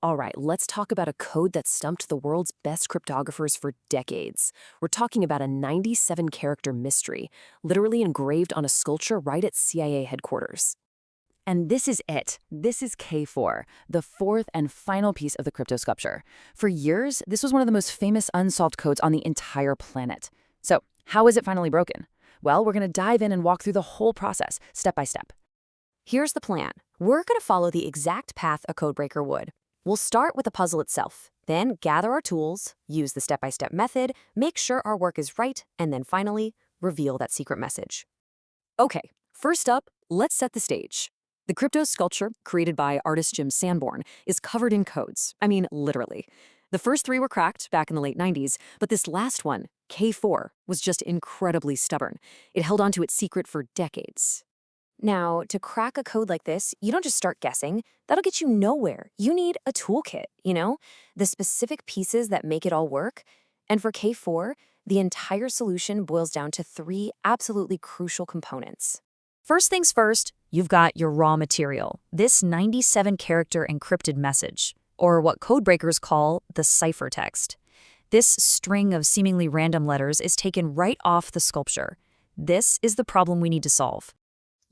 All right, let's talk about a code that stumped the world's best cryptographers for decades. We're talking about a 97-character mystery, literally engraved on a sculpture right at CIA headquarters. And this is it. This is K4, the fourth and final piece of the crypto sculpture. For years, this was one of the most famous unsolved codes on the entire planet. So, how is it finally broken? Well, we're going to dive in and walk through the whole process, step by step. Here's the plan. We're going to follow the exact path a codebreaker would. We'll start with the puzzle itself, then gather our tools, use the step-by-step method, make sure our work is right, and then finally, reveal that secret message. Okay, first up, let's set the stage. The Kryptos sculpture, created by artist Jim Sanborn, is covered in codes. I mean, literally. The first three were cracked back in the late 90s, but this last one, K4, was just incredibly stubborn. It held on to its secret for decades. Now, to crack a code like this, you don't just start guessing. That'll get you nowhere. You need a toolkit, the specific pieces that make it all work. And for K4, the entire solution boils down to three absolutely crucial components. First things first, you've got your raw material, this 97-character encrypted message, or what codebreakers call the cipher text. This string of seemingly random letters is taken right off the sculpture. This is the problem we need to solve.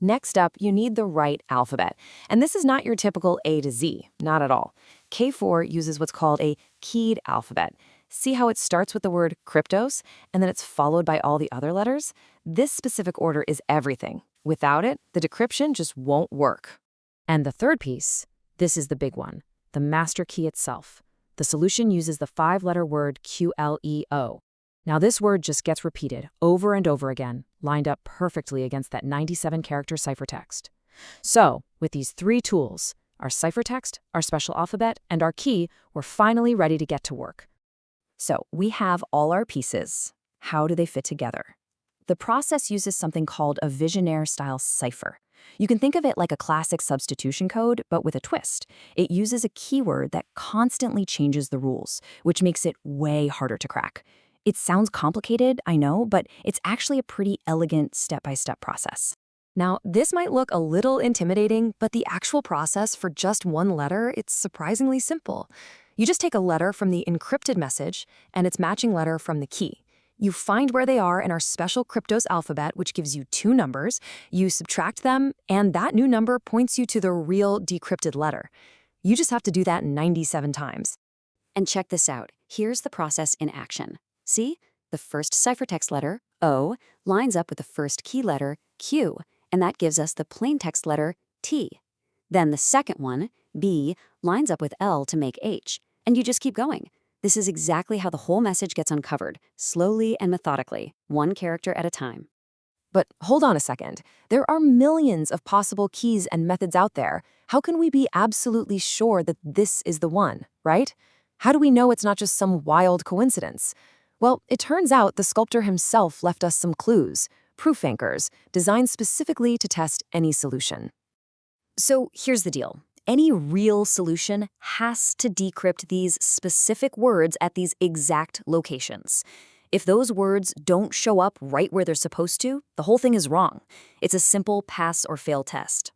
Next up, you need the right alphabet. And this is not your typical A to Z, not at all. K4 uses what's called a keyed alphabet. See how it starts with the word Kryptos, and then it's followed by all the other letters? This specific order is everything. Without it, the decryption just won't work. And the third piece, this is the big one, the master key itself. The solution uses the 5-letter word QLEO. Now this word just gets repeated over and over again, lined up perfectly against that 97-character ciphertext. So, with these three tools, our ciphertext, our special alphabet, and our key, we're finally ready to get to work. So, we have all our pieces. How do they fit together? The process uses something called a Visionaire-style cipher. You can think of it like a classic substitution code, but with a twist. It uses a keyword that constantly changes the rules, which makes it way harder to crack. It sounds complicated, I know, but it's actually a pretty elegant step-by-step process. Now, this might look a little intimidating, but the actual process for just one letter, it's surprisingly simple. You just take a letter from the encrypted message and its matching letter from the key. You find where they are in our special Kryptos alphabet, which gives you two numbers. You subtract them, and that new number points you to the real decrypted letter. You just have to do that 97 times. And check this out. Here's the process in action. See? The first ciphertext letter, O, lines up with the first key letter, Q, and that gives us the plaintext letter, T. Then the second one, B, lines up with L to make H, and you just keep going. This is exactly how the whole message gets uncovered, slowly and methodically, one character at a time. But hold on a second. There are millions of possible keys and methods out there. How can we be absolutely sure that this is the one, right? How do we know it's not just some wild coincidence? Well, it turns out the sculptor himself left us some clues, proof anchors, designed specifically to test any solution. So here's the deal. Any real solution has to decrypt these specific words at these exact locations. If those words don't show up right where they're supposed to, the whole thing is wrong. It's a simple pass or fail test.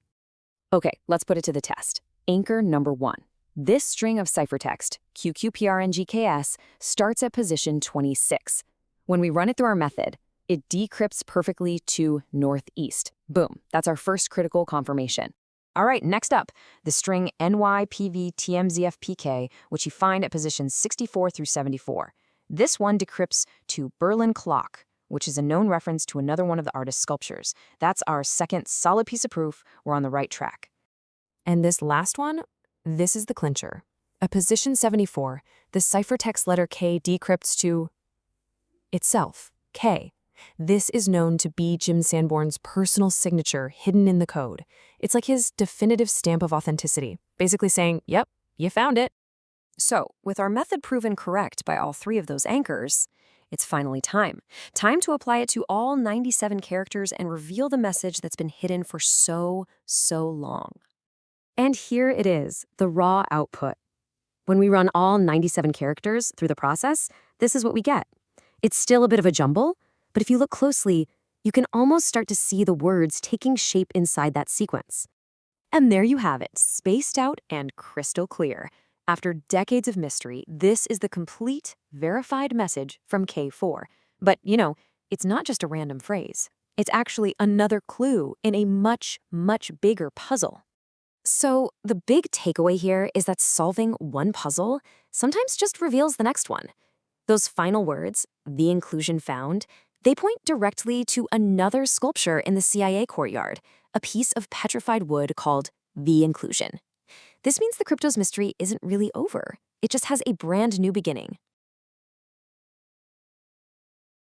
Okay, let's put it to the test. Anchor number 1. This string of ciphertext, QQPRNGKS, starts at position 26. When we run it through our method, it decrypts perfectly to northeast. Boom, that's our first critical confirmation. All right, next up, the string NYPVTMZFPK, which you find at positions 64 through 74. This one decrypts to Berlin clock, which is a known reference to another one of the artist's sculptures. That's our second solid piece of proof we're on the right track. And this last one? This is the clincher. At position 74, the ciphertext letter K decrypts to itself, K. This is known to be Jim Sanborn's personal signature hidden in the code. It's like his definitive stamp of authenticity, basically saying, yep, you found it. So, with our method proven correct by all three of those anchors, it's finally time. Time to apply it to all 97 characters and reveal the message that's been hidden for so long. And here it is, the raw output. When we run all 97 characters through the process, this is what we get. It's still a bit of a jumble, but if you look closely, you can almost start to see the words taking shape inside that sequence. And there you have it, spaced out and crystal clear. After decades of mystery, this is the complete, verified message from K4. But, it's not just a random phrase. It's actually another clue in a much, much bigger puzzle. So, the big takeaway here is that solving one puzzle sometimes just reveals the next one. Those final words, the inclusion found, they point directly to another sculpture in the CIA courtyard, a piece of petrified wood called the inclusion. This means the Kryptos mystery isn't really over. It just has a brand new beginning.